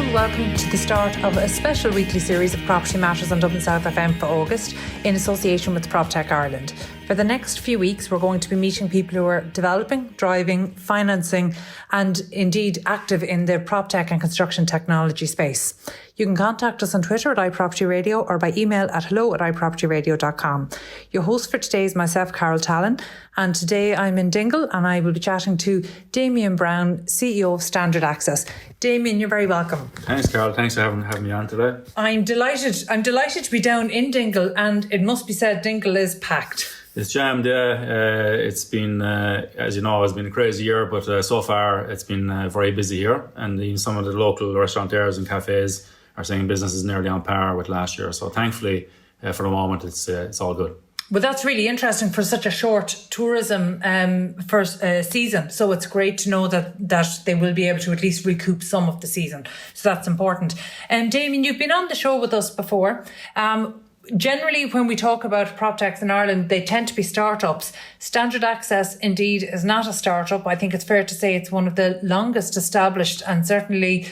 and welcome to the start of a special weekly series of Property Matters on Dublin South FM for August in association with Proptech Ireland. For the next few weeks, we're going to be meeting people who are developing, driving, financing and indeed active in the PropTech and construction technology space. You can contact us on Twitter at iPropertyRadio or by email at hello@iPropertyRadio.com. Your host for today is myself, Carol Tallon, and today I'm in Dingle and I will be chatting to Damien Browne, CEO of Standard Access. Damien, you're very welcome. Thanks, Carol. Thanks for having me on today. I'm delighted to be down in Dingle, and it must be said Dingle is packed. It's jammed, yeah. It's been, as you know, it's been a crazy year, but so far it's been very busy here. And even some of the local restaurateurs and cafes are saying business is nearly on par with last year. So thankfully, for the moment, it's all good. Well, that's really interesting for such a short tourism first season. So it's great to know that they will be able to at least recoup some of the season. So that's important. Damien, you've been on the show with us before. Generally, when we talk about PropTechs in Ireland, they tend to be startups. Standard Access, indeed, is not a startup. I think it's fair to say it's one of the longest established and certainly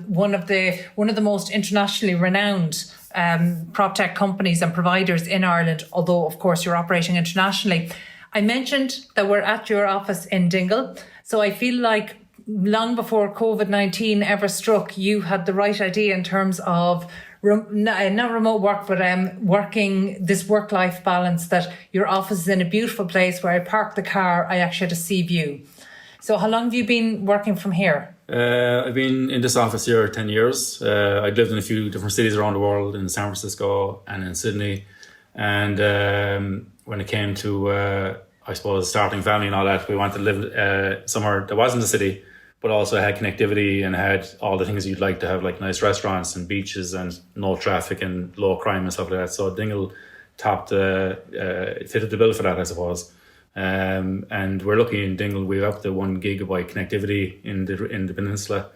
one of the most internationally renowned PropTech companies and providers in Ireland, although, of course, you're operating internationally. I mentioned that we're at your office in Dingle, so I feel like long before COVID-19 ever struck, you had the right idea in terms of not remote work, but working this work-life balance, that your office is in a beautiful place where I park the car, I actually had a sea view. So how long have you been working from here? I've been in this office here 10 years. I've lived in a few different cities around the world, in San Francisco and in Sydney. And when it came to, I suppose, starting family and all that, we wanted to live somewhere that wasn't a city, but also had connectivity and had all the things you'd like to have, like nice restaurants and beaches and no traffic and low crime and stuff like that. So Dingle fitted the bill for that, I suppose. And we're lucky in Dingle, we're up to 1 gigabyte connectivity in the peninsula.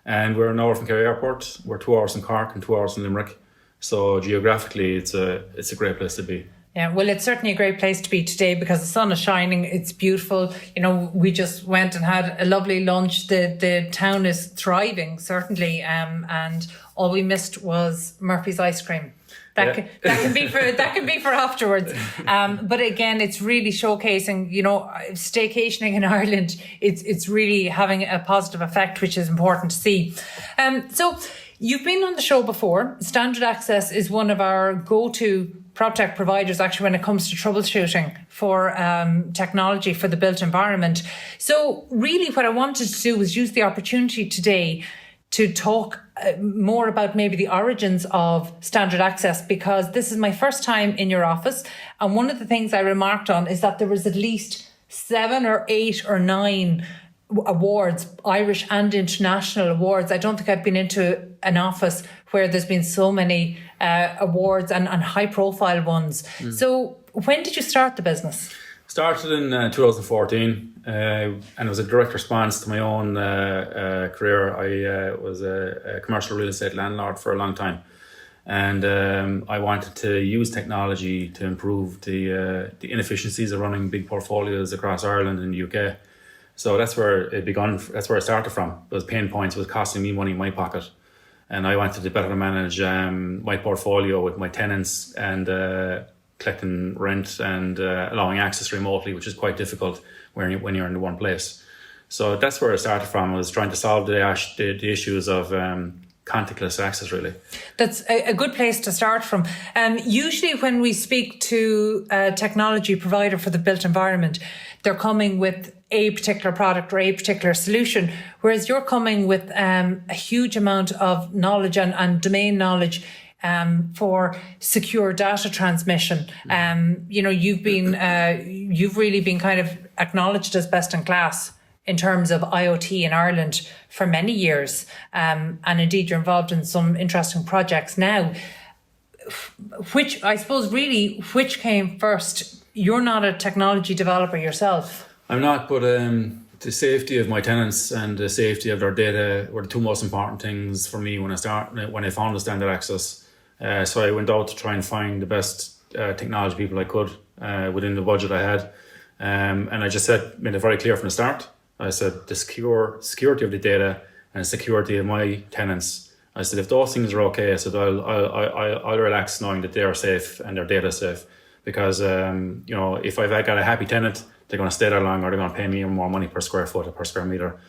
And we're an hour from Kerry Airport. We're 2 hours in Cork and 2 hours in Limerick. So geographically, it's a great place to be. Yeah, well, it's certainly a great place to be today because the sun is shining. It's beautiful. You know, we just went and had a lovely lunch. The town is thriving, certainly. And all we missed was Murphy's ice cream. That can be for afterwards. But again, it's really showcasing, you know, staycationing in Ireland. It's really having a positive effect, which is important to see. So you've been on the show before. Standard Access is one of our go-to PropTech providers, actually, when it comes to troubleshooting for technology for the built environment. So really what I wanted to do was use the opportunity today to talk more about maybe the origins of Standard Access, because this is my first time in your office. And one of the things I remarked on is that there was at least 7 or 8 or 9 awards, Irish and international awards. I don't think I've been into an office where there's been so many awards and high profile ones. So when did you start the business? Started in 2014 and it was a direct response to my own career. I was a commercial real estate landlord for a long time, and I wanted to use technology to improve the inefficiencies of running big portfolios across Ireland and the UK. So that's where it began. That's where I started from. Those pain points was costing me money in my pocket, and I wanted to better manage my portfolio with my tenants and collecting rent and allowing access remotely, which is quite difficult when you're in the one place. So that's where I started from. I was trying to solve the issues of contactless access, really. That's a good place to start from. Usually when we speak to a technology provider for the built environment, they're coming with a particular product or a particular solution, whereas you're coming with a huge amount of knowledge and domain knowledge for secure data transmission. You know, you've really been kind of acknowledged as best in class in terms of IoT in Ireland for many years. And indeed, you're involved in some interesting projects now. Which, I suppose, really, which came first? You're not a technology developer yourself. I'm not, but the safety of my tenants and the safety of their data were the two most important things for me when I found the Standard Access. So I went out to try and find the best technology people I could within the budget I had. And I just made it very clear from the start. I said the security of the data and security of my tenants. I said, if those things are okay, I said, I'll relax knowing that they're safe and their data safe. Because, if I've got a happy tenant, they're going to stay there longer, they're going to pay me more money per square foot or per square meter.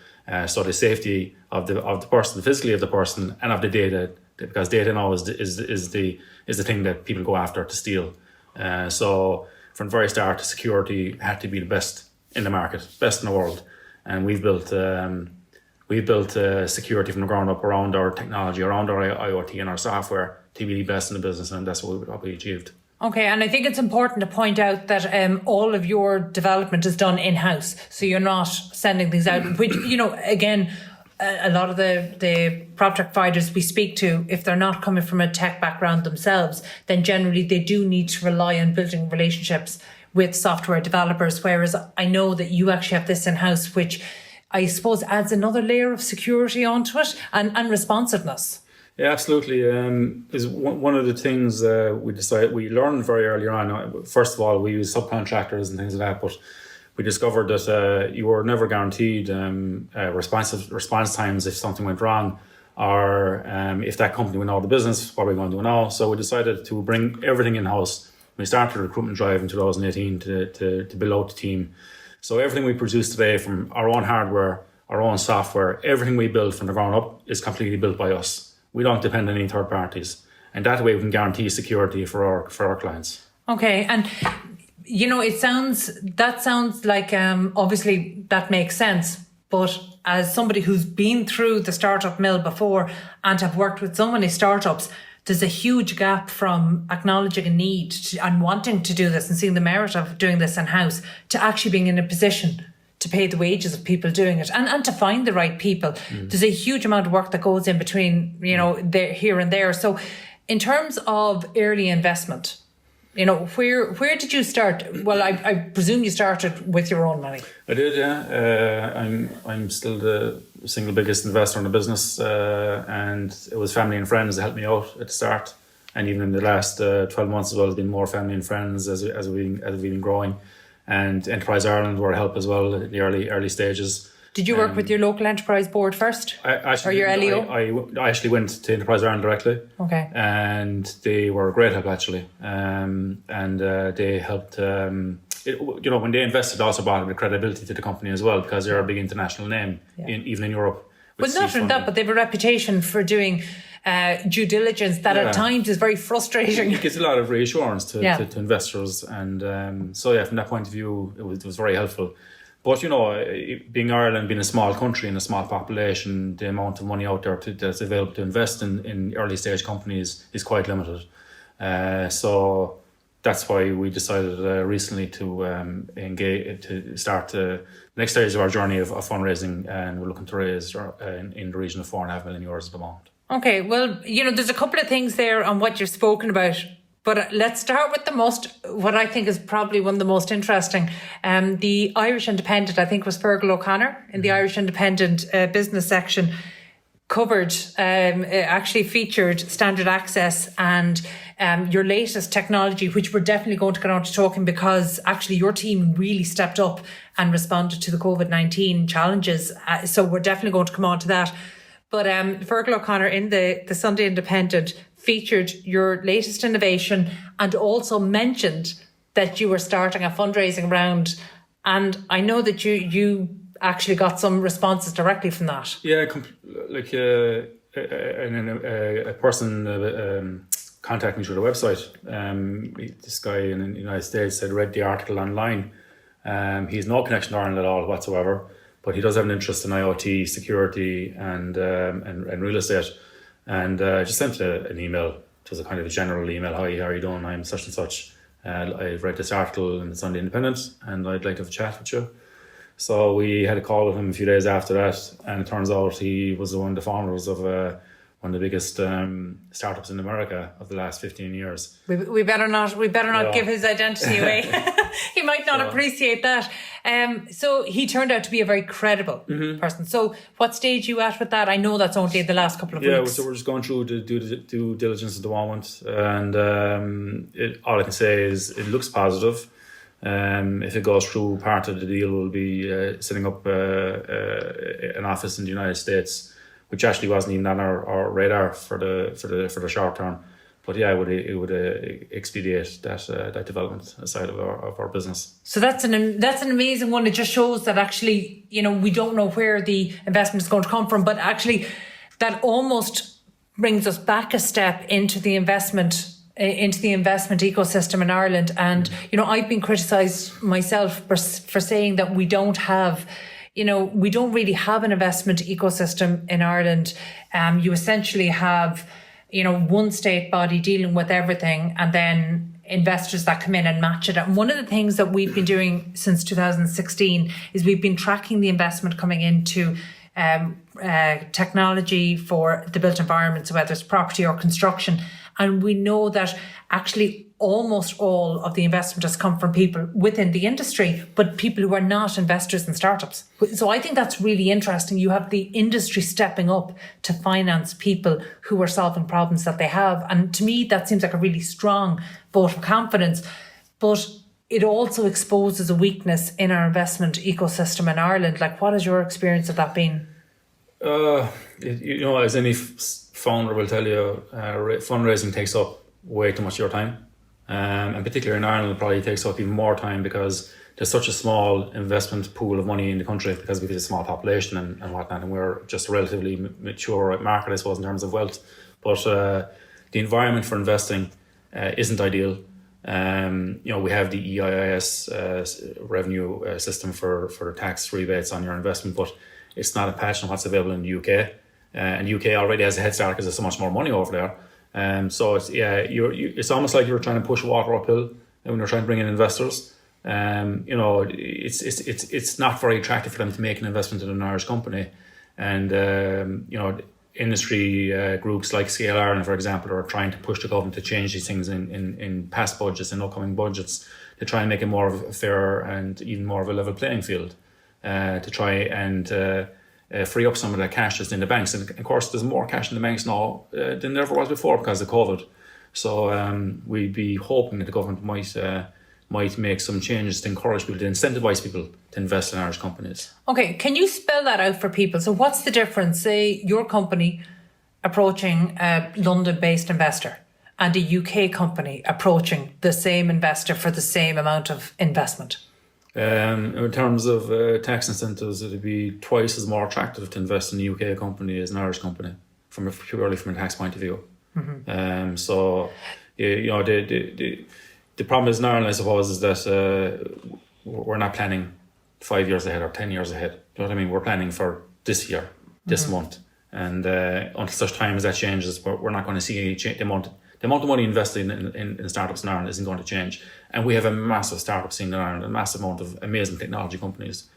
So the safety of the person, physically of the person, and of the data, because data now is the thing that people go after to steal. So from the very start, security had to be the best in the market, best in the world, and we've built security from the ground up around our technology, around our IoT and our software to be the best in the business, and that's what we achieved. Okay, and I think it's important to point out that all of your development is done in-house, so you're not sending things out, which, again, a lot of the Proptech providers we speak to, if they're not coming from a tech background themselves, then generally they do need to rely on building relationships with software developers, whereas I know that you actually have this in-house, which I suppose adds another layer of security onto it and responsiveness. Yeah, absolutely. Is one of the things we learned very early on. First of all, we use subcontractors and things like that, but we discovered that you were never guaranteed response times if something went wrong, or if that company went out of business. What are we going to do now? So we decided to bring everything in house. We started a recruitment drive in 2018 to build out the team. So everything we produce today, from our own hardware, our own software, everything we build from the ground up is completely built by us. We don't depend on any third parties, and that way we can guarantee security for our clients. Okay, and it sounds like obviously that makes sense, but as somebody who's been through the startup mill before and have worked with so many startups, there's a huge gap from acknowledging a need and wanting to do this and seeing the merit of doing this in-house to actually being in a position to pay the wages of people doing it and to find the right people. There's a huge amount of work that goes in between, there, here and there. So in terms of early investment, where did you start? Well, I presume you started with your own money. I did, yeah. I'm still the single biggest investor in the business, and it was family and friends that helped me out at the start. And even in the last 12 months as well, it's been more family and friends as we've been growing. And Enterprise Ireland were a help as well in the early stages. Did you work with your local enterprise board first? Or your LEO? I actually went to Enterprise Ireland directly. Okay. And they were a great help, actually. They helped, when they invested, also brought the credibility to the company as well, because they're a big international name, even in Europe. But not only that, but they have a reputation for doing due diligence that at times is very frustrating. It gives a lot of reassurance to investors, and from that point of view, it was very helpful. But being Ireland, being a small country and a small population, the amount of money out there that's available to invest in early stage companies is quite limited. So that's why we decided recently to engage to start the next stage of our journey of fundraising, and we're looking to raise in the region of €4.5 million at the moment. Okay, well, there's a couple of things there on what you've spoken about, but let's start with what I think is probably one of the most interesting. The Irish Independent, I think, was Fergal O'Connor in the Irish Independent business section, covered, actually featured standard access and your latest technology, which we're definitely going to get on to talking, because actually your team really stepped up and responded to the COVID-19 challenges. So we're definitely going to come on to that. But Fergal O'Connor in the Sunday Independent featured your latest innovation and also mentioned that you were starting a fundraising round. And I know that you actually got some responses directly from that. Yeah, a person contacted me through the website. This guy in the United States had read the article online. He has no connection to Ireland at all whatsoever, but he does have an interest in IoT, security, and real estate. And just sent an email. It was a kind of a general email. Hi, how are you doing? I'm such and such. I've read this article in the Sunday Independent, and I'd like to have a chat with you. So we had a call with him a few days after that, and it turns out he was one of the founders of one of the biggest startups in America of the last 15 years. We better not give his identity away. He might not appreciate that. So he turned out to be a very credible person. So what stage are you at with that? I know that's only the last couple of weeks. Yeah, so we're just going through the due diligence at the moment, and all I can say is it looks positive. If it goes through, part of the deal will be setting up an office in the United States which actually wasn't even on our radar for the short term. But yeah, it would expedite that development side of our business. So that's an amazing one. It just shows that actually, we don't know where the investment is going to come from, but actually that almost brings us back a step into the investment ecosystem in Ireland. And, I've been criticised myself for saying that we don't really have an investment ecosystem in Ireland. You essentially have, one state body dealing with everything, and then investors that come in and match it. And one of the things that we've been doing since 2016 is we've been tracking the investment coming into technology for the built environment, so whether it's property or construction. And we know that actually almost all of the investment has come from people within the industry, but people who are not investors in startups. So I think that's really interesting. You have the industry stepping up to finance people who are solving problems that they have. And to me, that seems like a really strong vote of confidence. But it also exposes a weakness in our investment ecosystem in Ireland. Like, what has your experience of that been? As any founder will tell you, fundraising takes up way too much of your time. And particularly in Ireland, it probably takes up even more time because there's such a small investment pool of money in the country because we have a small population and whatnot, and we're just a relatively mature market, I suppose, in terms of wealth. But the environment for investing isn't ideal. We have the EIS revenue system for tax rebates on your investment, but it's not a patch on what's available in the UK. And the UK already has a head start because there's so much more money over there. So it's almost like you're trying to push water uphill when you're trying to bring in investors. It's not very attractive for them to make an investment in an Irish company. And industry groups like Scale Ireland, for example, are trying to push the government to change these things in past budgets and upcoming budgets to try and make it more of a fair and even more of a level playing field, to try and free up some of the cash that's in the banks. And of course, there's more cash in the banks now than there ever was before because of COVID. So we'd be hoping that the government might make some changes to encourage people, to incentivise people to invest in Irish companies. Okay, can you spell that out for people? So what's the difference, say, your company approaching a London-based investor and a UK company approaching the same investor for the same amount of investment? In terms of tax incentives, it'd be twice as more attractive to invest in a UK company as an Irish company, purely from a tax point of view. Mm-hmm. The problem is in Ireland, I suppose, is that we're not planning 5 years ahead or 10 years ahead. You know what I mean? We're planning for this year, this month, and until such time as that changes, we're not going to see any change. The amount of money invested in startups in Ireland isn't going to change. And we have a massive startup scene in Ireland, a massive amount of amazing technology companies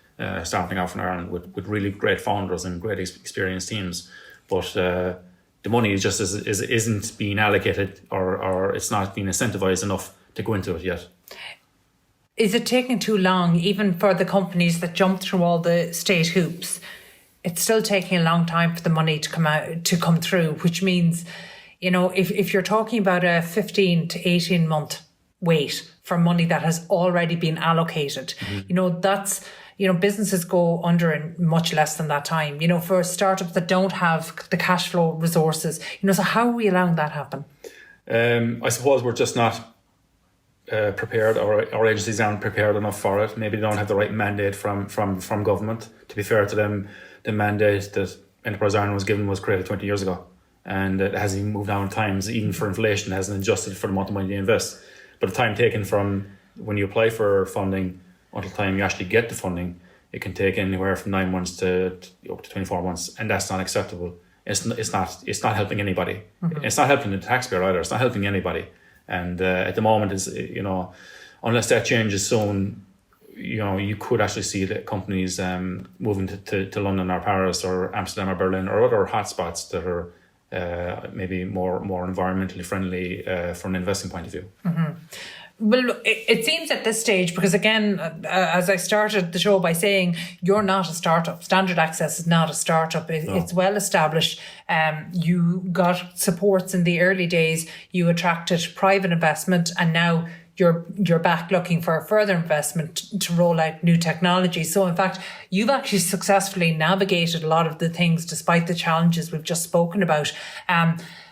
starting off in Ireland with really great founders and great experienced teams. But the money just isn't being allocated or it's not being incentivized enough to go into it yet. Is it taking too long, even for the companies that jump through all the state hoops? It's still taking a long time for the money to come through, which means, if you're talking about a 15 to 18 month wait for money that has already been allocated, that's, businesses go under in much less than that time, for startups that don't have the cash flow resources, so how are we allowing that happen? I suppose we're just not prepared, or our agencies aren't prepared enough for it. Maybe they don't have the right mandate from government. To be fair to them, the mandate that Enterprise Ireland was given was created 20 years ago, and it hasn't even moved on in times. Even for inflation, it hasn't adjusted for the amount of money they invest. But the time taken from when you apply for funding until the time you actually get the funding, it can take anywhere from 9 months to up to 24 months, and that's not acceptable. It's not helping anybody. Mm-hmm. It's not helping the taxpayer either. It's not helping anybody. And at the moment, unless that changes soon, you could actually see that companies moving to London or Paris or Amsterdam or Berlin or other hotspots that are maybe more environmentally friendly from an investing point of view. Mm-hmm. Well, it seems at this stage, because again, as I started the show by saying, you're not a startup. Standard Access is not a startup. It's well established. You got supports in the early days. You attracted private investment, and now you're back looking for further investment to roll out new technology. So in fact, you've actually successfully navigated a lot of the things despite the challenges we've just spoken about.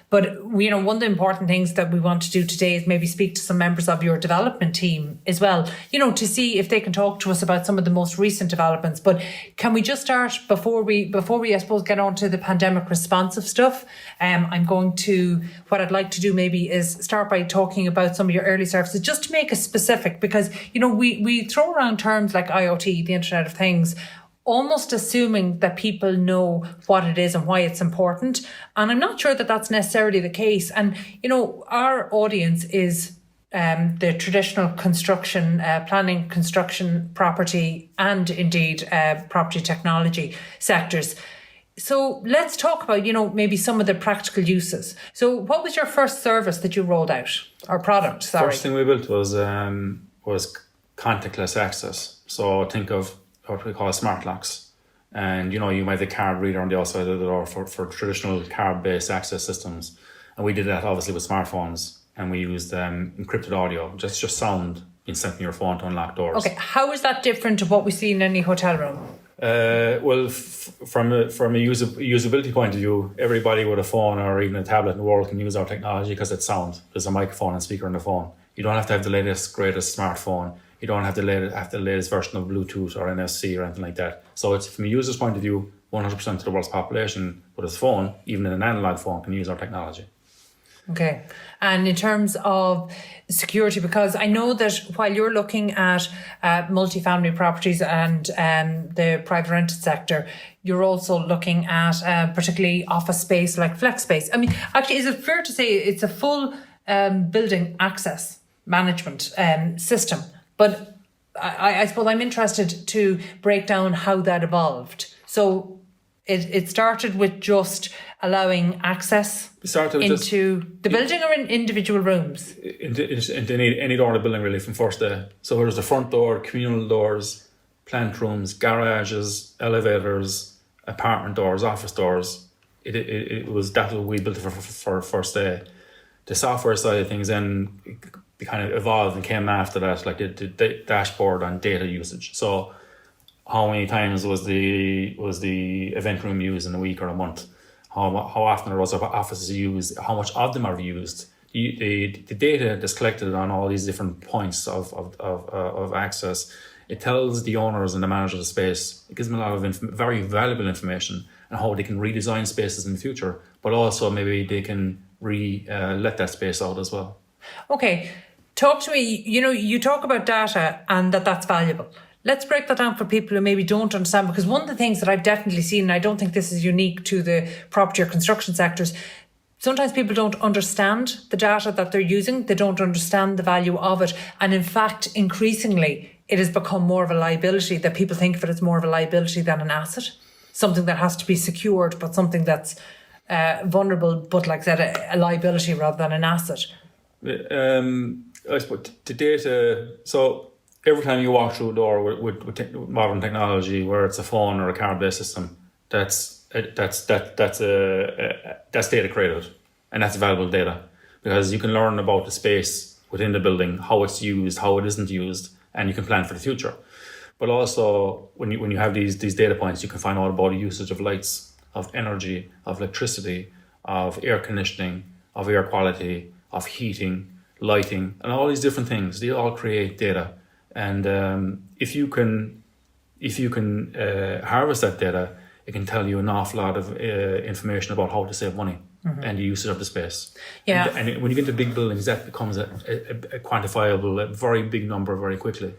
But, one of the important things that we want to do today is maybe speak to some members of your development team as well, to see if they can talk to us about some of the most recent developments. But can we just start before we, I suppose, get on to the pandemic responsive stuff? What I'd like to do maybe is start by talking about some of your early services, just to make it specific, because, we throw around terms like IoT, the Internet of Things, almost assuming that people know what it is and why it's important. And I'm not sure that that's necessarily the case. And, our audience is the traditional construction, planning, construction, property, and indeed property technology sectors. So let's talk about, maybe some of the practical uses. So what was your first service that you rolled out, or product, sorry? First thing we built was contactless access. So think of what we call smart locks. And, you might have a card reader on the outside of the door for traditional card-based access systems. And we did that obviously with smartphones. And we used encrypted audio, just sound being sent from your phone to unlock doors. Okay, how is that different to what we see in any hotel room? From a usability point of view, everybody with a phone or even a tablet in the world can use our technology because it's sound. There's a microphone and speaker on the phone. You don't have to have the latest, greatest smartphone. You don't have the latest version of Bluetooth or NFC or anything like that. So it's, from a user's point of view, 100% of the world's population with his phone, even in an analog phone, can use our technology. Okay. And in terms of security, because I know that while you're looking at multifamily properties and the private rented sector, you're also looking at particularly office space like flex space. I mean, actually, is it fair to say it's a full building access management system? But I suppose I'm interested to break down how that evolved. So it started with just allowing access into the building or in individual rooms? Into any door in the building, really, from first day. So there's the front door, communal doors, plant rooms, garages, elevators, apartment doors, office doors. It was that we built for first day. The software side of things then kind of evolved and came after that, like the dashboard on data usage. So how many times was the event room used in a week or a month? How often are those offices used? How much of them are used? The data that's collected on all these different points of access, it tells the owners and the manager of the space. It gives them a lot of very valuable information on how they can redesign spaces in the future, but also maybe they can let that space out as well. Okay, talk to me. You talk about data and that's valuable. Let's break that down for people who maybe don't understand, because one of the things that I've definitely seen, and I don't think this is unique to the property or construction sectors, sometimes people don't understand the data that they're using. They don't understand the value of it. And in fact, increasingly, it has become more of a liability, that people think of it as more of a liability than an asset, something that has to be secured, but something that's vulnerable, but like I said, a liability rather than an asset. I suppose the data, so every time you walk through a door with modern technology, where it's a phone or a card-based system, that's data created, and that's valuable data, because you can learn about the space within the building, how it's used, how it isn't used, and you can plan for the future. But also, when you have these data points, you can find out about the usage of lights, of energy, of electricity, of air conditioning, of air quality, of heating, lighting, and all these different things. They all create data. And if you can harvest that data, it can tell you an awful lot of information about how to save money and the usage of the space. Yeah. And when you get into big buildings, that becomes a quantifiable, a very big number very quickly.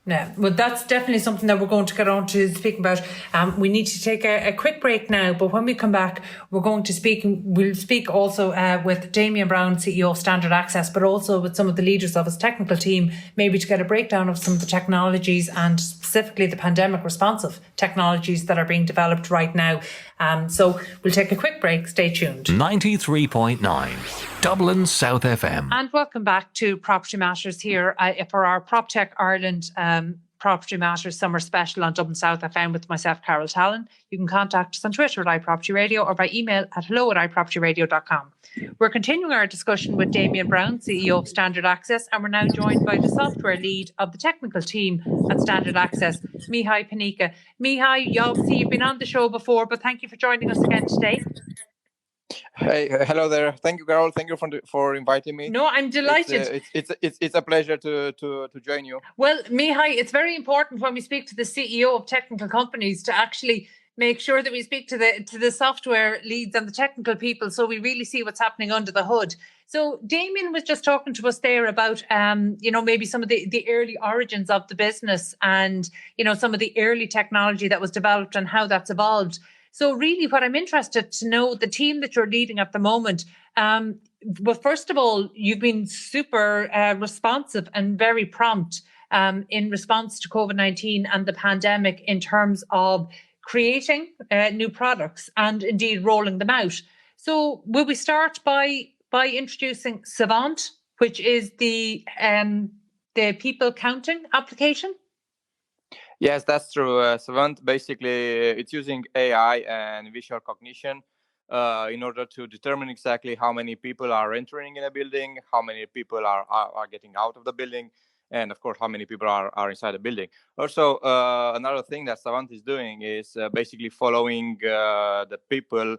Yeah, well, that's definitely something that we're going to get on to speaking about. We need to take a quick break now, but when we come back, we'll speak also with Damien Browne, CEO of Standard Access, but also with some of the leaders of his technical team, maybe to get a breakdown of some of the technologies and specifically the pandemic responsive technologies that are being developed right now. So we'll take a quick break. Stay tuned. 93.9 Dublin South FM. And welcome back to Property Matters here for our Proptech Ireland Property Matters Summer Special on Dublin South FM with myself, Carol Tallon. You can contact us on Twitter at iPropertyRadio or by email at hello@iPropertyRadio.com. We're continuing our discussion with Damien Browne, CEO of Standard Access, and we're now joined by the software lead of the technical team at Standard Access, Mihai Penica. Mihai, obviously you've been on the show before, but thank you for joining us again today. Hey, hello there. Thank you, Carol. Thank you for inviting me. No, I'm delighted. It's a pleasure to join you. Well, Mihai, it's very important when we speak to the CEO of technical companies to actually make sure that we speak to the software leads and the technical people, so we really see what's happening under the hood. So Damien was just talking to us there about, maybe some of the early origins of the business and, some of the early technology that was developed and how that's evolved. So really what I'm interested to know, the team that you're leading at the moment, well, first of all, you've been super responsive and very prompt in response to COVID-19 and the pandemic in terms of creating new products and indeed rolling them out. So will we start by introducing Savant, which is the people counting application? Yes, that's true. Savant, basically, it's using AI and visual cognition in order to determine exactly how many people are entering in a building, how many people are getting out of the building, and of course, how many people are inside the building. Also, another thing that Savant is doing is basically following the people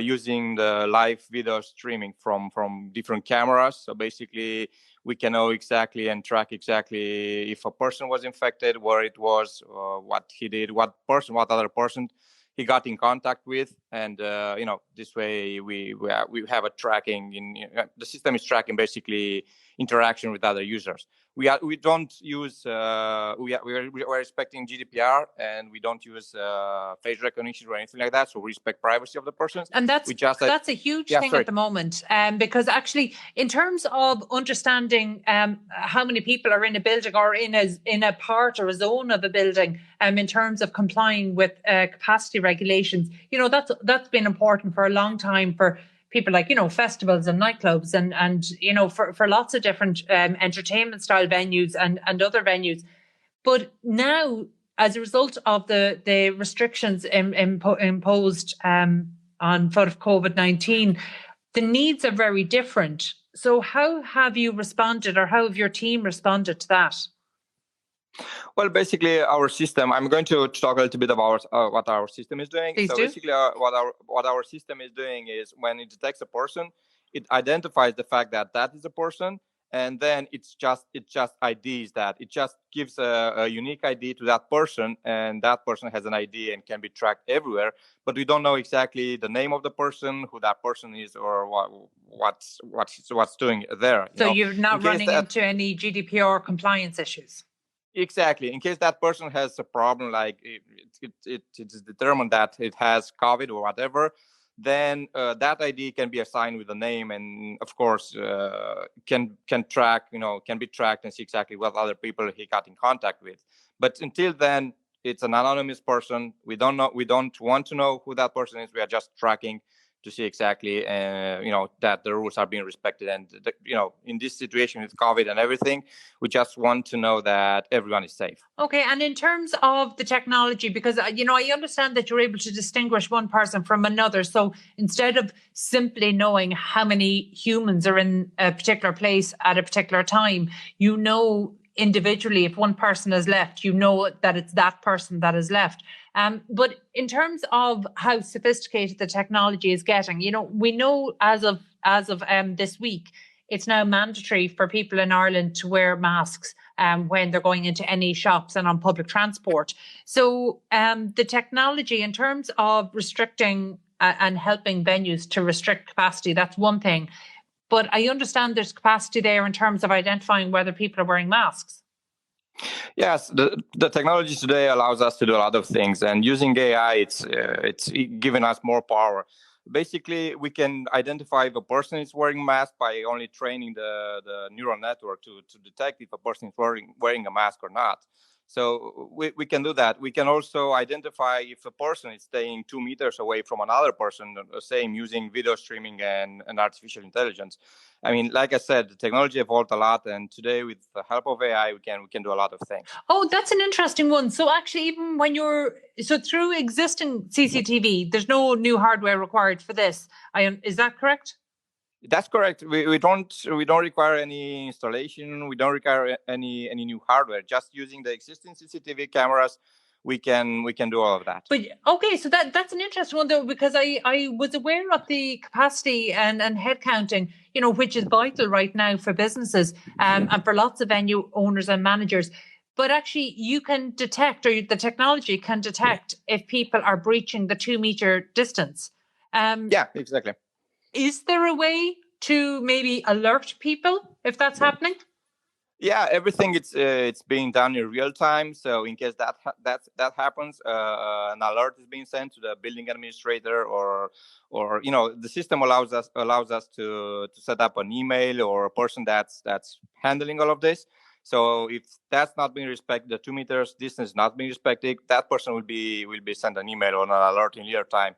using the live video streaming from different cameras. So basically, we can know exactly and track exactly if a person was infected, where it was, what he did, what other person he got in contact with, and this way we have a tracking. The system is tracking basically interaction with other users. We don't use we're respecting GDPR, and we don't use face recognition or anything like that. So we respect privacy of the persons. And that's a huge thing at the moment, because actually, in terms of understanding how many people are in a building or in a part or a zone of a building, in terms of complying with capacity regulations, that's been important for a long time for people like, festivals and nightclubs and for lots of different entertainment style venues and other venues. But now, as a result of the restrictions imposed on foot of COVID-19, the needs are very different. So how have you responded, or how have your team responded to that? Well, basically, our system. I'm going to talk a little bit about what our system is doing. Please do. Basically, what our system is doing is when it detects a person, it identifies the fact that is a person, and then it just IDs that. It just gives a unique ID to that person, and that person has an ID and can be tracked everywhere. But we don't know exactly the name of the person, who that person is, or what's doing there. So you're not running into any GDPR compliance issues. Exactly. In case that person has a problem, like it is determined that it has COVID or whatever, then that ID can be assigned with a name, and of course can track, can be tracked and see exactly what other people he got in contact with. But until then, it's an anonymous person. We don't know. We don't want to know who that person is. We are just tracking to see exactly, that the rules are being respected. And, in this situation with COVID and everything, we just want to know that everyone is safe. Okay. And in terms of the technology, because, I understand that you're able to distinguish one person from another. So instead of simply knowing how many humans are in a particular place at a particular time, individually, if one person has left, that it's that person that has left. But in terms of how sophisticated the technology is getting, we know as of this week, it's now mandatory for people in Ireland to wear masks when they're going into any shops and on public transport. So the technology in terms of restricting and helping venues to restrict capacity, that's one thing. But I understand there's capacity there in terms of identifying whether people are wearing masks. Yes, the technology today allows us to do a lot of things, and using AI, it's giving us more power. Basically, we can identify if a person is wearing a mask by only training the neural network to detect if a person is wearing a mask or not. So we can do that. We can also identify if a person is staying 2 meters away from another person, same using video streaming and artificial intelligence. I mean, like I said, the technology evolved a lot, and today with the help of AI, we can do a lot of things. Oh, that's an interesting one. So actually, even when through existing CCTV, there's no new hardware required for this. Is that correct? That's correct. We don't require any installation. We don't require any new hardware. Just using the existing CCTV cameras, we can do all of that. But okay, so that's an interesting one though, because I was aware of the capacity and head counting, which is vital right now for businesses and for lots of venue owners and managers. But actually, you can detect, or the technology can detect, if people are breaching the 2-meter distance. Yeah, exactly. Is there a way to maybe alert people if that's happening? Yeah, everything it's being done in real time. So in case that happens, an alert is being sent to the building administrator, or the system allows us to set up an email or a person that's handling all of this. So if that's not being respected, the 2 meters distance not being respected, that person will be sent an email or an alert in real time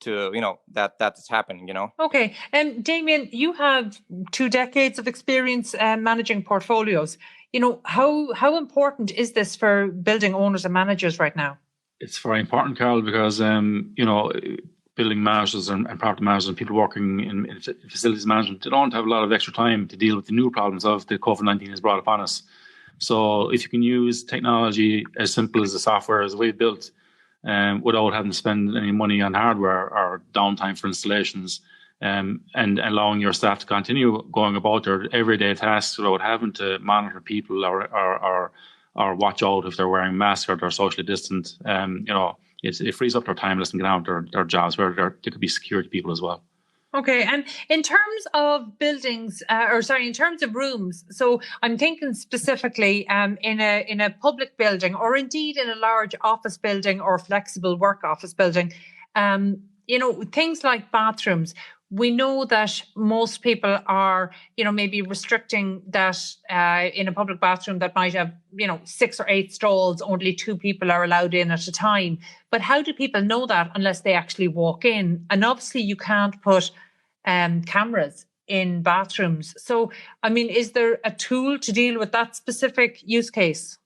to that is happening. Okay, Damien, you have 2 decades of experience managing portfolios. How important is this for building owners and managers right now? It's very important, Carol, because building managers and property managers and people working in facilities management, they don't have a lot of extra time to deal with the new problems of the COVID-19 has brought upon us. So if you can use technology as simple as the software as we've built, without having to spend any money on hardware or downtime for installations, and allowing your staff to continue going about their everyday tasks without having to monitor people or watch out if they're wearing masks or they're socially distant. It frees up their time, letting them get on their jobs where they could be security people as well. Okay, and in terms of buildings, in terms of rooms, so I'm thinking specifically in a public building, or indeed in a large office building or flexible work office building, things like bathrooms. We know that most people are, maybe restricting that in a public bathroom that might have, 6 or 8 stalls, only 2 people are allowed in at a time. But how do people know that unless they actually walk in? And obviously you can't put cameras in bathrooms. So, I mean, is there a tool to deal with that specific use case?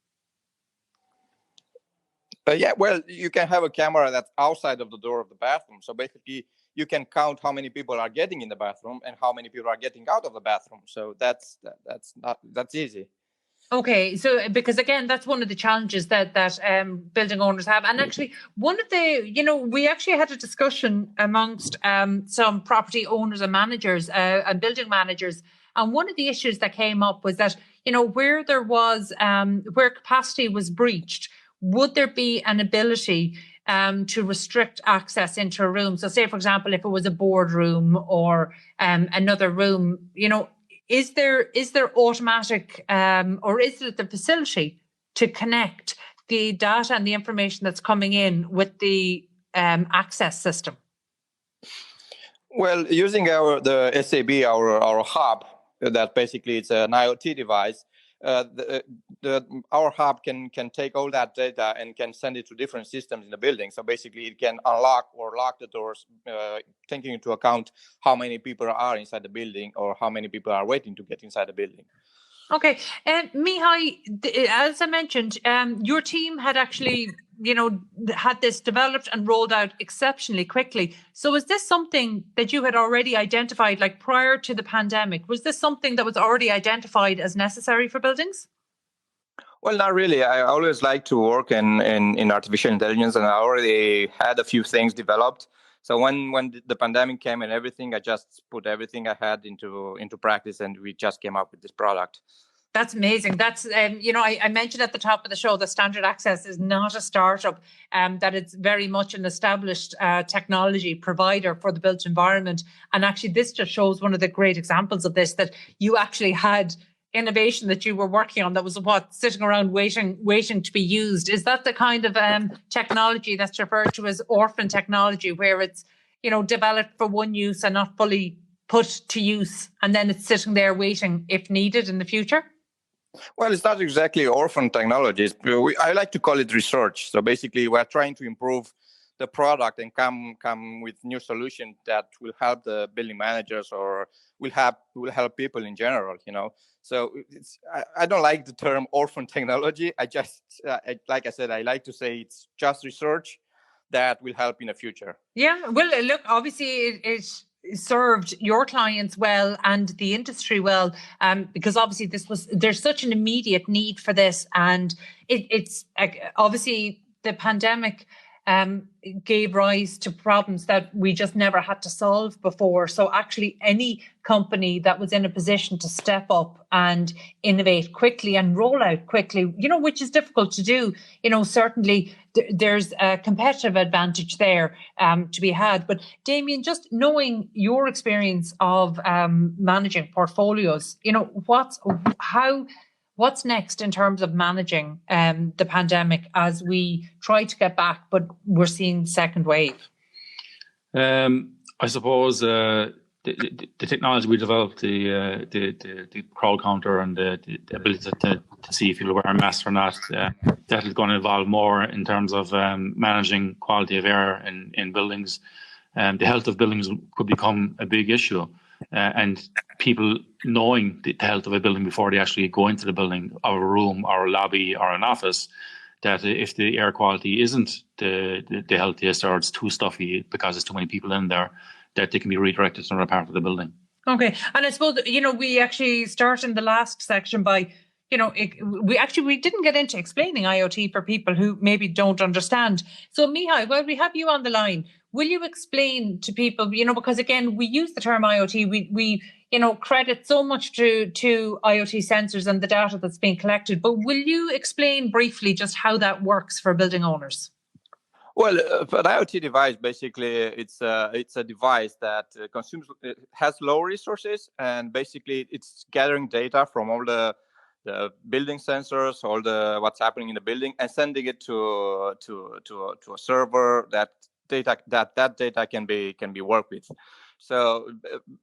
Yeah, well, you can have a camera that's outside of the door of the bathroom. So basically, you can count how many people are getting in the bathroom and how many people are getting out of the bathroom. So that's easy. Okay, so because again, that's one of the challenges that building owners have, and actually, one of the we actually had a discussion amongst some property owners and managers and building managers, and one of the issues that came up was that where there was where capacity was breached, would there be an ability to restrict access into a room? So, say for example, if it was a boardroom or another room, is there automatic or is it the facility to connect the data and the information that's coming in with the access system? Well, using the SAB, our hub, that basically it's an IoT device. Our hub can take all that data and can send it to different systems in the building. So basically, it can unlock or lock the doors, taking into account how many people are inside the building or how many people are waiting to get inside the building. Okay, Mihai, as I mentioned, your team had actually, had this developed and rolled out exceptionally quickly. So is this something that you had already identified, like prior to the pandemic? Was this something that was already identified as necessary for buildings? Well, not really. I always like to work in artificial intelligence, and I already had a few things developed. So when the pandemic came and everything, I just put everything I had into practice, and we just came up with this product. That's amazing. That's, I mentioned at the top of the show that Standard Access is not a startup, that it's very much an established technology provider for the built environment. And actually, this just shows one of the great examples of this, that you actually had innovation that you were working on that was sitting around waiting to be used. Is that the kind of technology that's referred to as orphan technology, where it's, developed for one use and not fully put to use, and then it's sitting there waiting if needed in the future? Well, it's not exactly orphan technologies. I like to call it research. So basically, we're trying to improve the product and come with new solutions that will help the building managers or will help people in general. So I don't like the term orphan technology. Like I said, I like to say it's just research that will help in the future. Yeah, well, look, obviously it served your clients well and the industry well, because obviously there's such an immediate need for this, and it's obviously the pandemic gave rise to problems that we just never had to solve before. So actually any company that was in a position to step up and innovate quickly and roll out quickly, which is difficult to do, certainly there's a competitive advantage there to be had. But Damien, just knowing your experience of managing portfolios, what's next in terms of managing the pandemic as we try to get back, but we're seeing the second wave? I suppose the technology we developed, the crowd counter and the ability to see if you'll wear a mask or not, that is going to evolve more in terms of managing quality of air in buildings. The health of buildings could become a big issue, and people knowing the health of a building before they actually go into the building, or a room, or a lobby, or an office, that if the air quality isn't the healthiest, or it's too stuffy because there's too many people in there, that they can be redirected to another part of the building. Okay, and I suppose we actually start in the last section by we didn't get into explaining IoT for people who maybe don't understand. So Mihai, while we have you on the line, will you explain to people, because again, we use the term IoT, we credit so much to IoT sensors and the data that's being collected, but will you explain briefly just how that works for building owners? Well, an IoT device, basically, it's a device that has low resources, and basically it's gathering data from all the building sensors, all the what's happening in the building, and sending it to a server. That data can be worked with. So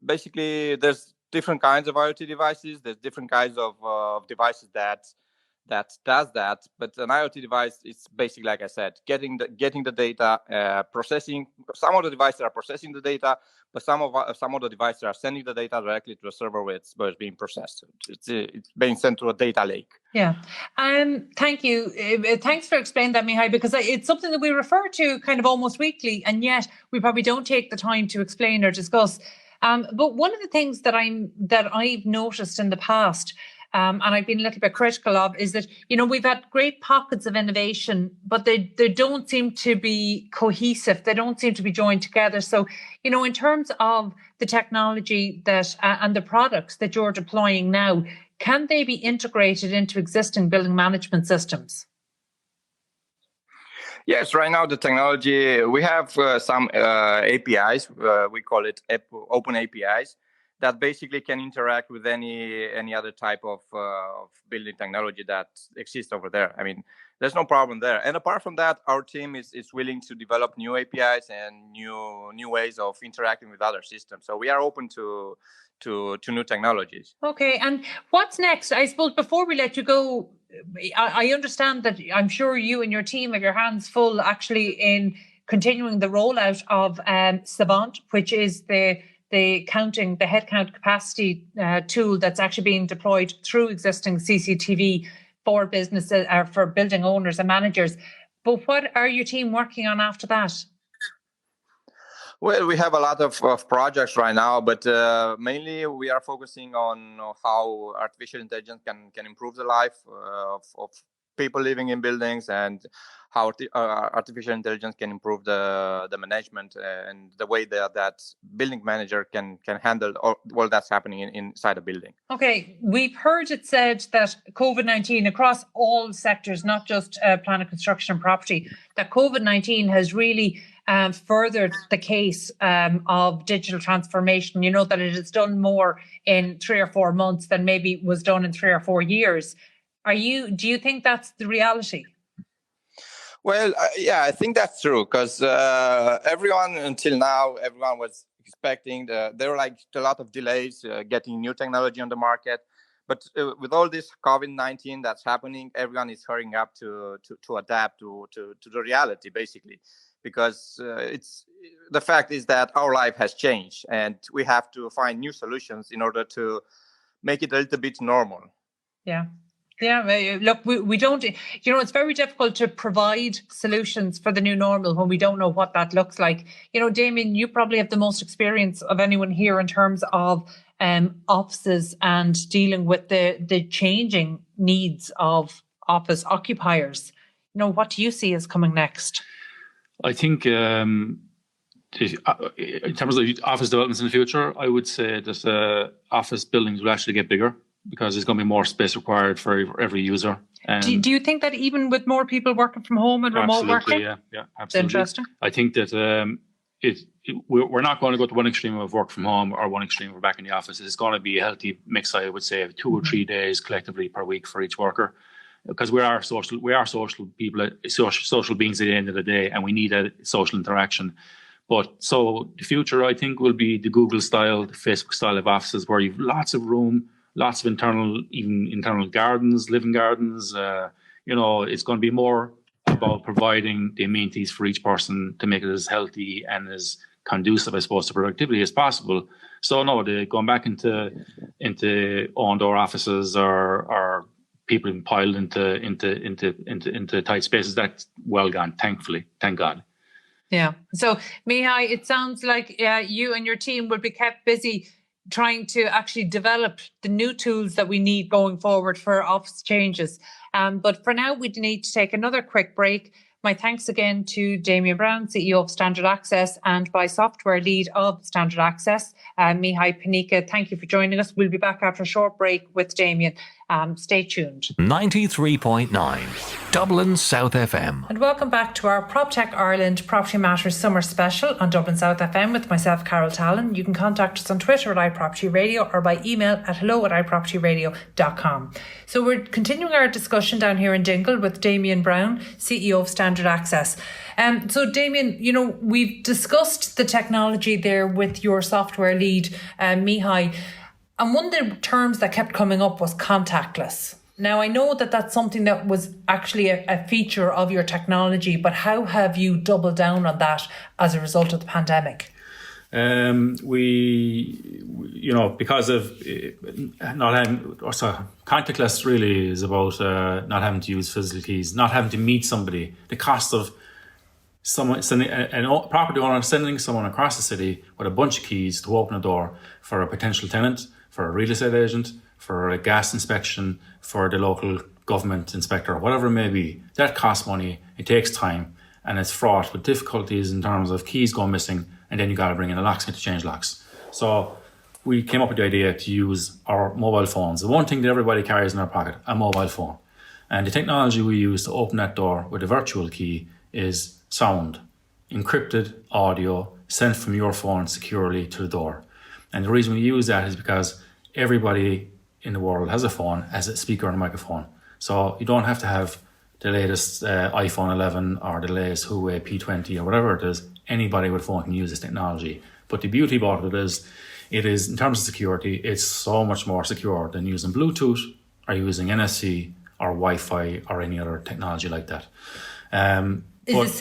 basically, there's different kinds of IoT devices. There's different kinds of devices that does that. But an IoT device is basically, like I said, getting the data, processing. Some of the devices are processing the data, but some of the devices are sending the data directly to a server where it's being processed. It's being sent to a data lake. Yeah. Thank you. Thanks for explaining that, Mihai, because it's something that we refer to kind of almost weekly, and yet we probably don't take the time to explain or discuss. But one of the things that I've noticed in the past, and I've been a little bit critical of, is that, we've had great pockets of innovation, but they don't seem to be cohesive. They don't seem to be joined together. So, in terms of the technology that and the products that you're deploying now, can they be integrated into existing building management systems? Yes, right now the technology, we have some APIs, we call it open APIs, that basically can interact with any other type of building technology that exists over there. I mean, there's no problem there. And apart from that, our team is willing to develop new APIs and new ways of interacting with other systems. So we are open to new technologies. Okay, and what's next? I suppose before we let you go, I understand that I'm sure you and your team have your hands full actually in continuing the rollout of Savant, which is the headcount capacity tool that's actually being deployed through existing CCTV for businesses or for building owners and managers. But what are your team working on after that? Well, we have a lot of projects right now, but mainly we are focusing on how artificial intelligence can improve the life of people living in buildings, and how artificial intelligence can improve the management and the way that building manager can handle all that's happening inside a building. Okay, we've heard it said that COVID-19 across all sectors, not just planning, construction and property, that COVID-19 has really furthered the case of digital transformation. That it has done more in 3 or 4 months than maybe was done in 3 or 4 years. Do you think that's the reality? Well, yeah, I think that's true, because everyone was expecting there were like a lot of delays getting new technology on the market. But with all this COVID-19 that's happening, everyone is hurrying up to adapt to the reality, basically, because it's the fact is that our life has changed, and we have to find new solutions in order to make it a little bit normal. Yeah. Yeah, look, we don't, it's very difficult to provide solutions for the new normal when we don't know what that looks like. Damien, you probably have the most experience of anyone here in terms of offices and dealing with the changing needs of office occupiers. What do you see is coming next? I think in terms of office developments in the future, I would say that office buildings will actually get bigger, because there's going to be more space required for every user. Do you think that even with more people working from home and remote working? Yeah, absolutely. It's interesting. I think that we're not going to go to one extreme of work from home or one extreme of back in the office. It's going to be a healthy mix, I would say, of 2 or 3 days collectively per week for each worker, because we are social people, social beings at the end of the day, and we need a social interaction. But so the future, I think, will be the Google style, the Facebook style of offices, where you've lots of room, lots of internal gardens, living gardens. It's going to be more about providing the amenities for each person to make it as healthy and as conducive, I suppose, to productivity as possible. So no, going back into on-door offices or people being piled into tight spaces, that's well gone, thankfully, thank God. Yeah. So Mihai, it sounds like you and your team will be kept busy trying to actually develop the new tools that we need going forward for office changes. But for now, we need to take another quick break. My thanks again to Damien Browne, CEO of Standard Access, and by software lead of Standard Access, Mihai Penica. Thank you for joining us. We'll be back after a short break with Damien. Stay tuned. 93.9 Dublin South FM. And welcome back to our Proptech Ireland Property Matters Summer Special on Dublin South FM with myself, Carol Tallon. You can contact us on Twitter at iPropertyRadio or by email at hello@iPropertyRadio.com. So we're continuing our discussion down here in Dingle with Damien Browne, CEO of Standard Access. So Damien, we've discussed the technology there with your software lead, Mihai. And one of the terms that kept coming up was contactless. Now, I know that that's something that was actually a feature of your technology, but how have you doubled down on that as a result of the pandemic? Because of not having, contactless really is about not having to use physical keys, not having to meet somebody. The cost of someone sending a property owner sending someone across the city with a bunch of keys to open a door for a potential tenant, for a real estate agent, for a gas inspection, for the local government inspector, whatever it may be, that costs money, it takes time, and it's fraught with difficulties in terms of keys going missing, and then you got to bring in a locksmith to change locks. So we came up with the idea to use our mobile phones. The one thing that everybody carries in their pocket, a mobile phone. And the technology we use to open that door with a virtual key is sound, encrypted audio sent from your phone securely to the door. And the reason we use that is because everybody in the world has a phone, has a speaker and a microphone. So you don't have to have the latest iPhone 11 or the latest Huawei P20 or whatever it is. Anybody with a phone can use this technology. But the beauty about it is, in terms of security, it's so much more secure than using Bluetooth or using NFC or Wi-Fi or any other technology like that. Is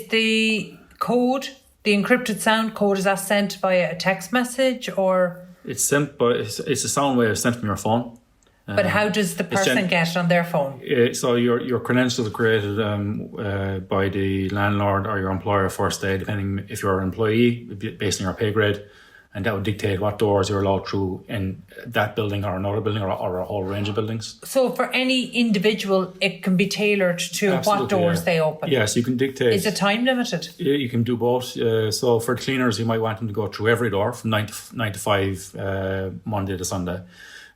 the code, the encrypted sound code, is that sent via a text message or? It's sent, but it's a sound wave sent from your phone. But how does the person get it on their phone? So your credentials are created by the landlord or your employer first day, depending if you're an employee, based on your pay grade. And that would dictate what doors you're allowed through in that building or another building or a whole range of buildings. So for any individual, it can be tailored to what doors they open? Yes, you can dictate. Is it time limited? You can do both. So for cleaners, you might want them to go through every door from 9 to 5, Monday to Sunday.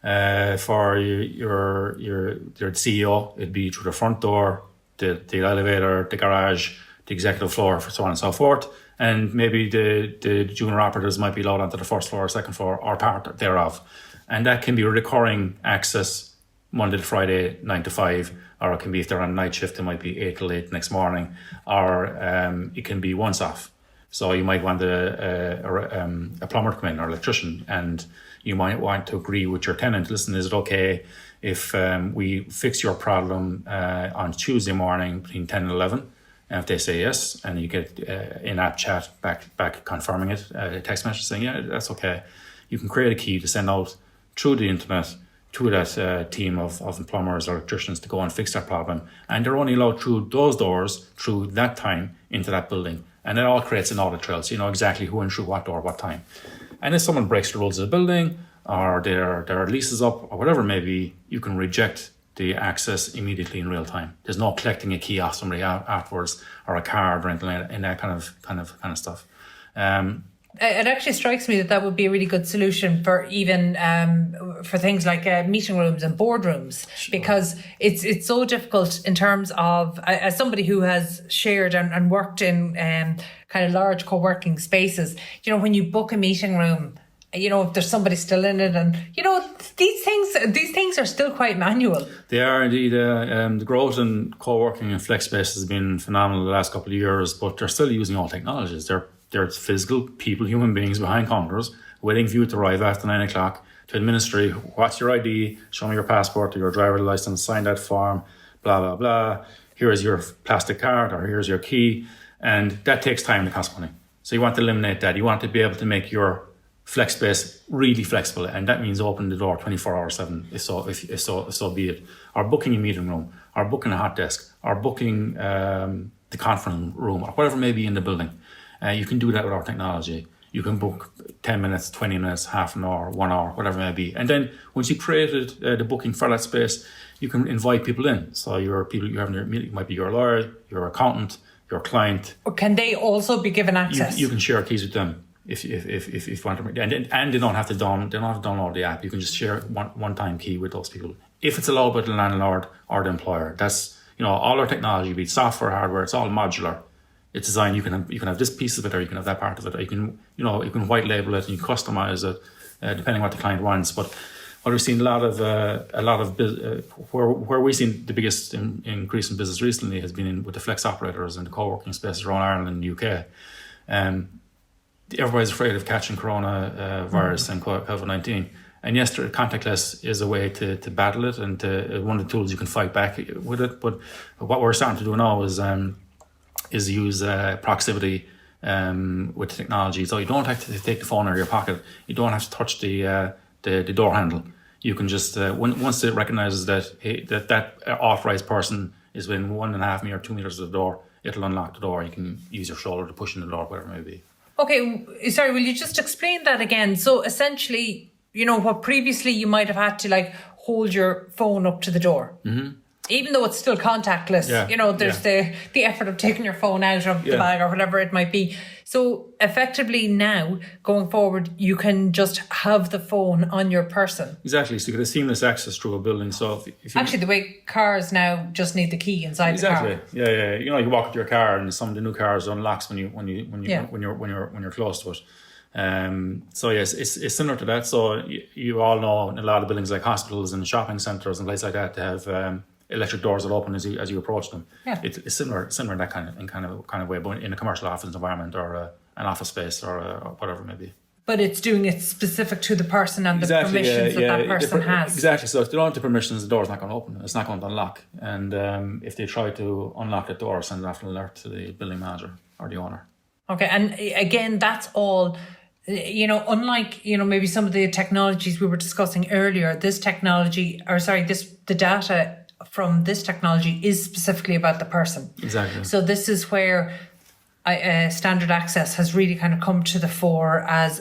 For your CEO, it'd be through the front door, the elevator, the garage, the executive floor, so on and so forth. And maybe the junior operatives might be allowed onto the first floor or second floor or part thereof. And that can be recurring access Monday to Friday, 9 to 5, or it can be, if they're on night shift, it might be 8 till 8 next morning, or it can be once off. So you might want a plumber to come in or electrician, and you might want to agree with your tenant. Listen, is it okay if we fix your problem on Tuesday morning between 10 and 11? And if they say yes, and you get in-app chat back confirming it, a text message saying, yeah, that's okay. You can create a key to send out through the internet to that team of plumbers or electricians to go and fix that problem. And they're only allowed through those doors, through that time, into that building. And it all creates an audit trail, so you know exactly who and through what door, what time. And if someone breaks the rules of the building, or their lease is up, or whatever it may be, you can reject the access immediately in real time. There's no collecting a key off somebody afterwards, or a card or anything like that, and that kind of stuff. It actually strikes me that would be a really good solution for even for things like meeting rooms and boardrooms, because it's so difficult in terms of, as somebody who has shared and worked in kind of large co-working spaces, you know, when you book a meeting room, you know, if there's somebody still in it, and you know, these things are still quite manual. They are indeed. The growth in co-working and flex space has been phenomenal the last couple of years, but they're still using all technologies. They're physical people, human beings behind counters, waiting for you to arrive after 9 o'clock to administer. What's your ID? Show me your passport or your driver's license. Sign that form. Blah blah blah. Here's your plastic card, or here's your key, and that takes time and costs money. So you want to eliminate that. You want to be able to make your flex space really flexible, and that means open the door 24/7 if so be it. Or booking a meeting room, or booking a hot desk, or booking the conference room, or whatever may be in the building. You can do that with our technology. You can book 10 minutes, 20 minutes, half an hour, 1 hour, whatever it may be. And then once you've created the booking for that space, you can invite people in. So your people you have in your meeting might be your lawyer, your accountant, your client. Or can they also be given access? You can share keys with them if you want to. And they don't have to download the app. You can just share one-time key with those people. If it's allowed by the landlord or the employer. That's, you know, all our technology, be it software, hardware, it's all modular. It's designed. You can have this piece of it, or you can have that part of it. Or you can white label it and you customize it depending on what the client wants. But what we've seen where we've seen the biggest increase in business recently has been with the flex operators and the co-working spaces around Ireland and the UK. Everybody's afraid of catching coronavirus and COVID-19. And yes, contactless is a way to battle it, and one of the tools you can fight back with it. But what we're starting to do now is use proximity with technology. So you don't have to take the phone out of your pocket. You don't have to touch the door handle. You can just once it recognizes that authorized person is within 1.5 meters or 2 meters of the door, it'll unlock the door. You can use your shoulder to push in the door, whatever it may be. Okay, sorry, will you just explain that again? So essentially, you know, what previously you might have had to like hold your phone up to the door. Mm-hmm. Even though it's still contactless, you know, there's the effort of taking your phone out of the bag or whatever it might be. So effectively now, going forward, you can just have the phone on your person. Exactly. So you get a seamless access through a building. So if you, actually, the way cars now just need the key inside the car. Exactly. Yeah. You know, you walk into your car and some of the new cars unlocks when you're close to it. So yes, it's similar to that. So you all know in a lot of buildings like hospitals and shopping centres and places like that, they have electric doors that open as you approach them. Yeah. It's similar in that kind of way, but in a commercial office environment or an office space or whatever it may be. But it's doing it specific to the person and the permissions that person has. Exactly. So if they don't have the permissions, the door's not going to open. It's not going to unlock. And if they try to unlock the door, send off an alert to the building manager or the owner. Okay. And again, that's all, you know, unlike, you know, maybe some of the technologies we were discussing earlier, the data from this technology is specifically about the person. Exactly. So this is where standard access has really kind of come to the fore as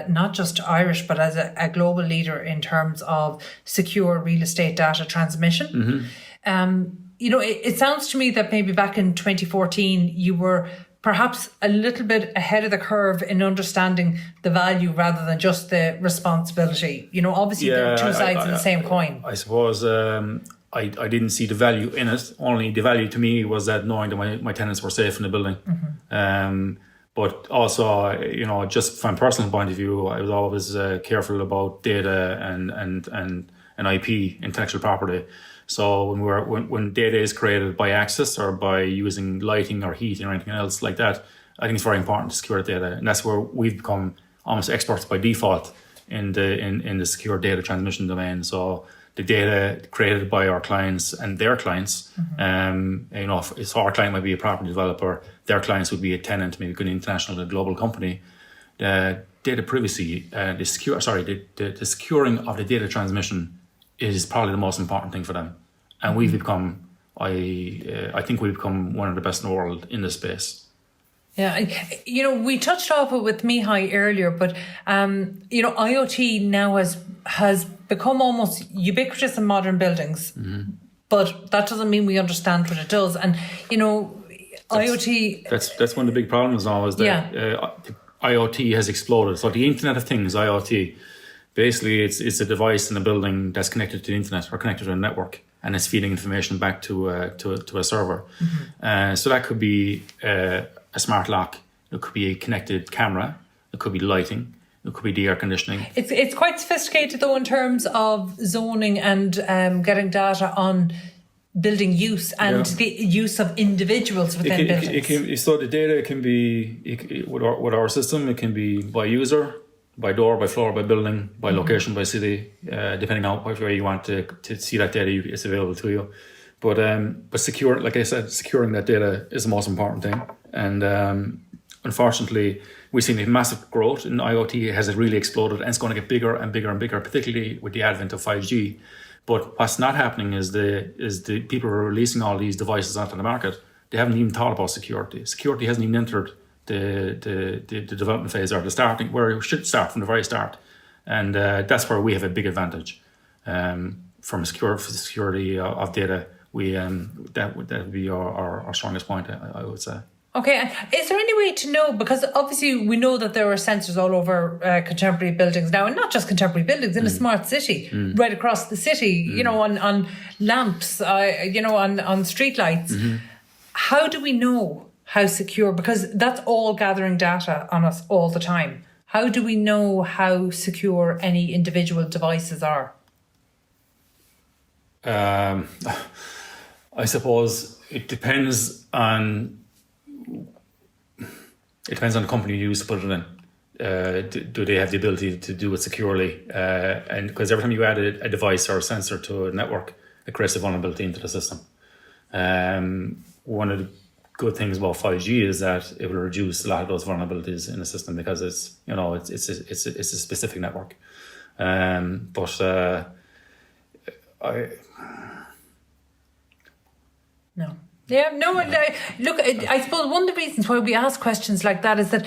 not just Irish, but as a global leader in terms of secure real estate data transmission. Mm-hmm. You know, it sounds to me that maybe back in 2014, you were perhaps a little bit ahead of the curve in understanding the value rather than just the responsibility. You know, obviously there are two sides of the same coin. I suppose I didn't see the value in it. Only the value to me was that knowing that my tenants were safe in the building. Mm-hmm. But also, you know, just from a personal point of view, I was always careful about data and IP, intellectual property. So when data is created by access or by using lighting or heating or anything else like that, I think it's very important to secure data, and that's where we've become almost experts by default in the secure data transmission domain. So the data created by our clients and their clients, so our client might be a property developer, their clients would be a tenant, maybe an international, a global company. The data privacy, the securing of the data transmission is probably the most important thing for them. And we've become, I think we've become one of the best in the world in this space. Yeah, we touched off it with Mihai earlier, but IoT now has become almost ubiquitous in modern buildings, but that doesn't mean we understand what it does. And IoT. That's one of the big problems now is that IoT has exploded. So the Internet of Things, IoT, basically it's a device in a building that's connected to the internet or connected to a network, and it's feeding information back to a server. So that could be a smart lock, it could be a connected camera, it could be lighting, it could be the air conditioning. It's quite sophisticated though in terms of zoning and getting data on building use and the use of individuals within buildings. So the data can be, with our system, it can be by user, by door, by floor, by building, by location, by city, depending on which way you want to see that data, it's available to you. But secure, like I said, securing that data is the most important thing. And unfortunately, we've seen a massive growth in IoT. It has really exploded, and it's going to get bigger and bigger and bigger, particularly with the advent of 5G. But what's not happening is the people who are releasing all these devices onto the market, they haven't even thought about security. Security hasn't even entered the development phase or the starting, where it should start from the very start. And that's where we have a big advantage. From security of data, that would be our strongest point, I would say. Okay, is there any way to know, because obviously we know that there are sensors all over contemporary buildings now, and not just contemporary buildings, in a smart city, right across the city, on lamps, on street lights. How do we know how secure, because that's all gathering data on us all the time. How do we know how secure any individual devices are? I suppose it depends on the company you use to put it in. Do they have the ability to do it securely? And because every time you add a device or a sensor to a network, it creates a vulnerability into the system. One of the good things about 5G is that it will reduce a lot of those vulnerabilities in the system, because it's a specific network. No. Yeah, no, and I suppose one of the reasons why we ask questions like that is that,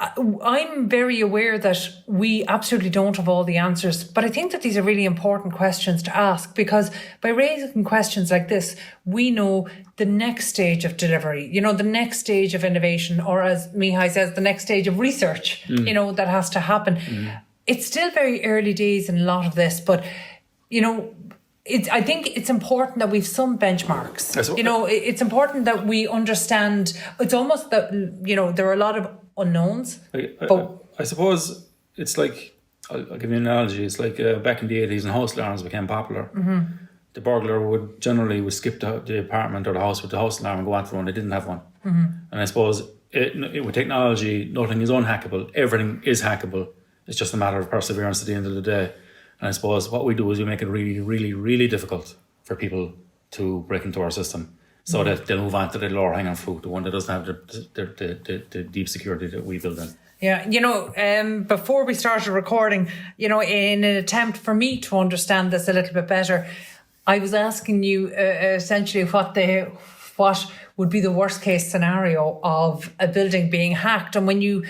I'm very aware that we absolutely don't have all the answers, but I think that these are really important questions to ask, because by raising questions like this, we know the next stage of delivery, the next stage of innovation, or as Mihai says, the next stage of research, that has to happen. It's still very early days in a lot of this, but, I think it's important that we've some benchmarks. It's important that we understand. It's almost that, there are a lot of unknowns. I suppose it's like, I'll give you an analogy. It's like back in the 80s when house alarms became popular. The burglar would skip the apartment or the house with the house alarm and go on for one. They didn't have one. And I suppose with technology, nothing is unhackable. Everything is hackable. It's just a matter of perseverance at the end of the day. And I suppose what we do is we make it really, really, really difficult for people to break into our system, so that they'll move on to the lower hanging fruit, the one that doesn't have the deep security that we build in. Yeah, before we started recording, in an attempt for me to understand this a little bit better, I was asking you essentially what would be the worst case scenario of a building being hacked. And when you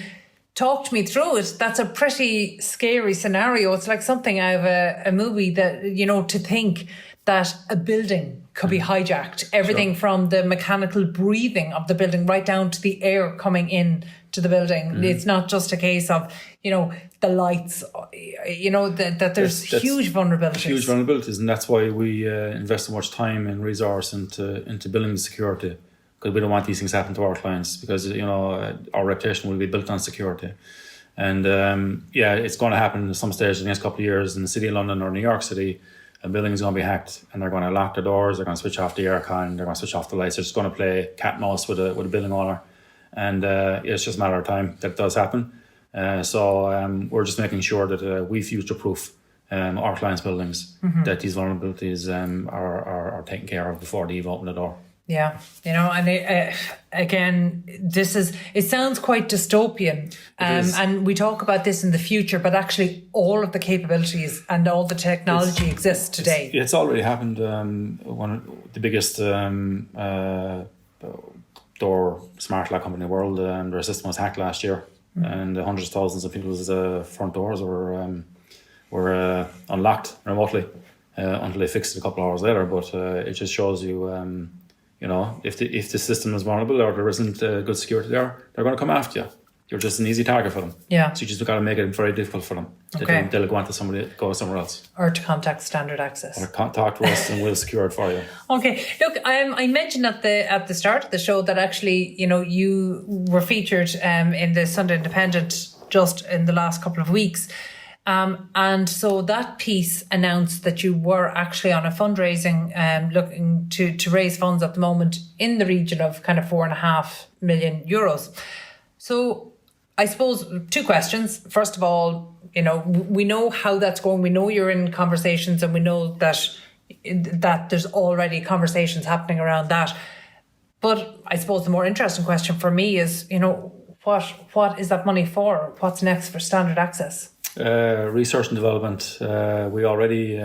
talked me through it, that's a pretty scary scenario. It's like something out of a movie that, to think that a building could be hijacked. Everything from the mechanical breathing of the building right down to the air coming in to the building. It's not just a case of, the lights, that there's huge vulnerabilities. Huge vulnerabilities, and that's why we invest so much time and resource into building security. Because we don't want these things to happen to our clients, because our reputation will be built on security. And it's going to happen at some stage in the next couple of years in the city of London or New York City. A building is going to be hacked, and they're going to lock the doors, they're going to switch off the aircon, they're going to switch off the lights. They're just going to play cat and mouse with a building owner. And it's just a matter of time that it does happen. So we're just making sure that we future-proof our clients' buildings, that these vulnerabilities are taken care of before they even open the door. Yeah, and again, it sounds quite dystopian. And we talk about this in the future, but actually all of the capabilities and all the technology exists today. It's already happened. One of the biggest door smart lock company in the world, their system was hacked last year, and hundreds of thousands of people's front doors were unlocked remotely until they fixed it a couple of hours later. But it just shows you, if the system is vulnerable or there isn't good security there, they're going to come after you. You're just an easy target for them. Yeah. So you just got to make it very difficult for them. Okay. They'll go somewhere else. Or to contact Standard Access. Or talk to us and we'll secure it for you. Okay. Look, I mentioned at the start of the show that actually, you were featured in the Sunday Independent just in the last couple of weeks. And so that piece announced that you were actually on a fundraising, looking to raise funds at the moment in the region of kind of €4.5 million. So I suppose 2 questions. First of all, we know how that's going. We know you're in conversations, and we know that there's already conversations happening around that. But I suppose the more interesting question for me is, what is that money for? What's next for Standard Access? Research and development. We already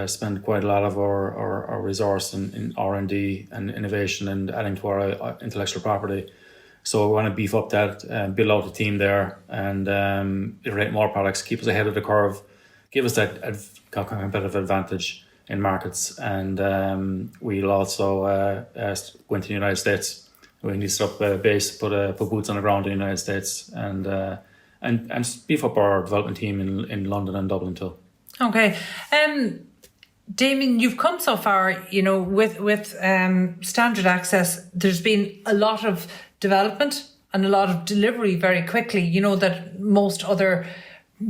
spend quite a lot of our resource in R&D and innovation and adding to our intellectual property. So we want to beef up that, build out a team there, and iterate more products, keep us ahead of the curve, give us that competitive advantage in markets. And we'll also go into the United States. We need to set up a base, put boots on the ground in the United States, and beef up our development team in London and Dublin too. Okay. Damien, you've come so far, with Standard Access. There's been a lot of development and a lot of delivery very quickly, that most other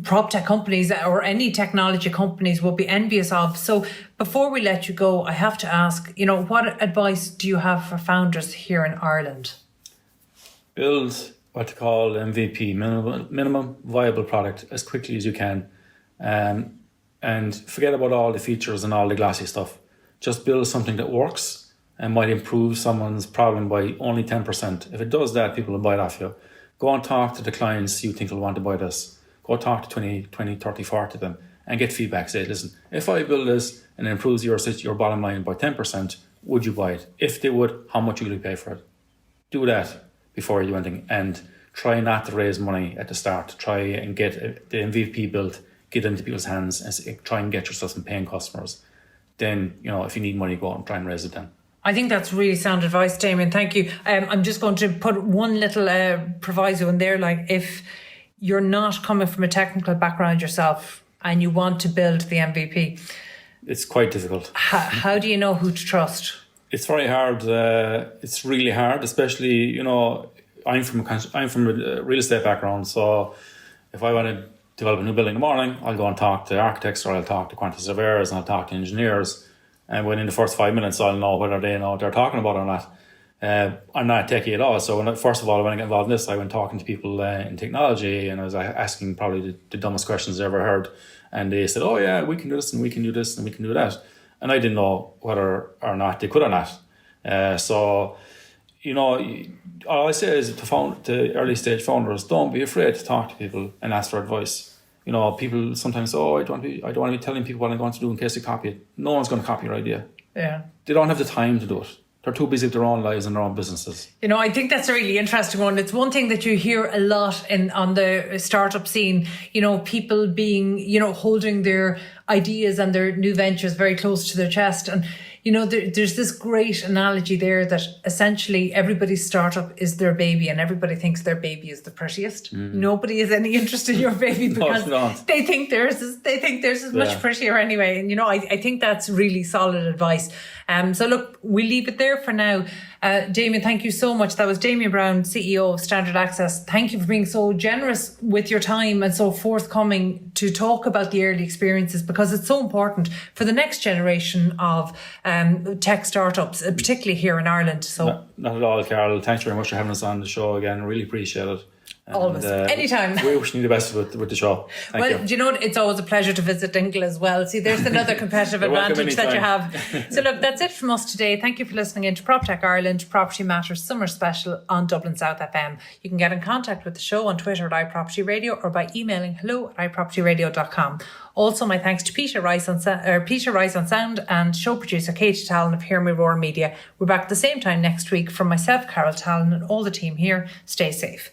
Proptech companies or any technology companies will be envious of. So before we let you go, I have to ask, what advice do you have for founders here in Ireland? Build what to call MVP, minimum viable product, as quickly as you can. And forget about all the features and all the glossy stuff. Just build something that works and might improve someone's problem by only 10%. If it does that, people will buy it off you. Go and talk to the clients you think will want to buy this. Go talk to 20, 30, 40 of them and get feedback. Say, listen, if I build this and it improves your bottom line by 10%, would you buy it? If they would, how much will you pay for it? Do that before you do anything, and try not to raise money at the start. Try and get the MVP built, get it into people's hands, and try and get yourself some paying customers. Then, if you need money, go out and try and raise it then. I think that's really sound advice, Damien. Thank you. I'm just going to put one little proviso in there. Like, if you're not coming from a technical background yourself and you want to build the MVP, it's quite difficult. How do you know who to trust? It's very hard. It's really hard, especially, I'm from a real estate background. So if I want to develop a new building in the morning, I'll go and talk to architects, or I'll talk to quantity surveyors, and I'll talk to engineers. And within the first 5 minutes, I'll know whether they know what they're talking about or not. I'm not techie at all. So first of all, when I got involved in this, I went talking to people in technology, and I was asking probably the dumbest questions I ever heard. And they said, oh yeah, we can do this, and we can do this, and we can do that. And I didn't know whether or not they could or not. So, all I say is to early stage founders, don't be afraid to talk to people and ask for advice. People sometimes say, I don't want to be telling people what I'm going to do in case they copy it. No one's going to copy your idea. Yeah. They don't have the time to do it. They're too busy with their own lives and their own businesses. I think that's a really interesting one. It's one thing that you hear a lot on the startup scene, people being, holding their ideas and their new ventures very close to their chest. And, there's this great analogy there that essentially everybody's startup is their baby, and everybody thinks their baby is the prettiest. Nobody has any interest in your baby because they think theirs is much prettier anyway. And, I think that's really solid advice. So look, we'll leave it there for now. Damien, thank you so much. That was Damien Browne, CEO of Standard Access. Thank you for being so generous with your time and so forthcoming to talk about the early experiences, because it's so important for the next generation of tech startups, particularly here in Ireland. So, not at all, Carol. Thanks very much for having us on the show again. Really appreciate it. Always. Anytime. We wish you the best with the show. Thank you. Do you know what? It's always a pleasure to visit Dingle as well. See, there's another competitive advantage that you have. So look, that's it from us today. Thank you for listening in to Proptech Ireland Property Matters Summer Special on Dublin South FM. You can get in contact with the show on Twitter at iPropertyRadio or by emailing hello@iPropertyRadio.com. Also, my thanks to Peter Rice on sound and show producer Katie Talon of Hear Me Roar Media. We're back at the same time next week. From myself, Carol Talon, and all the team here, stay safe.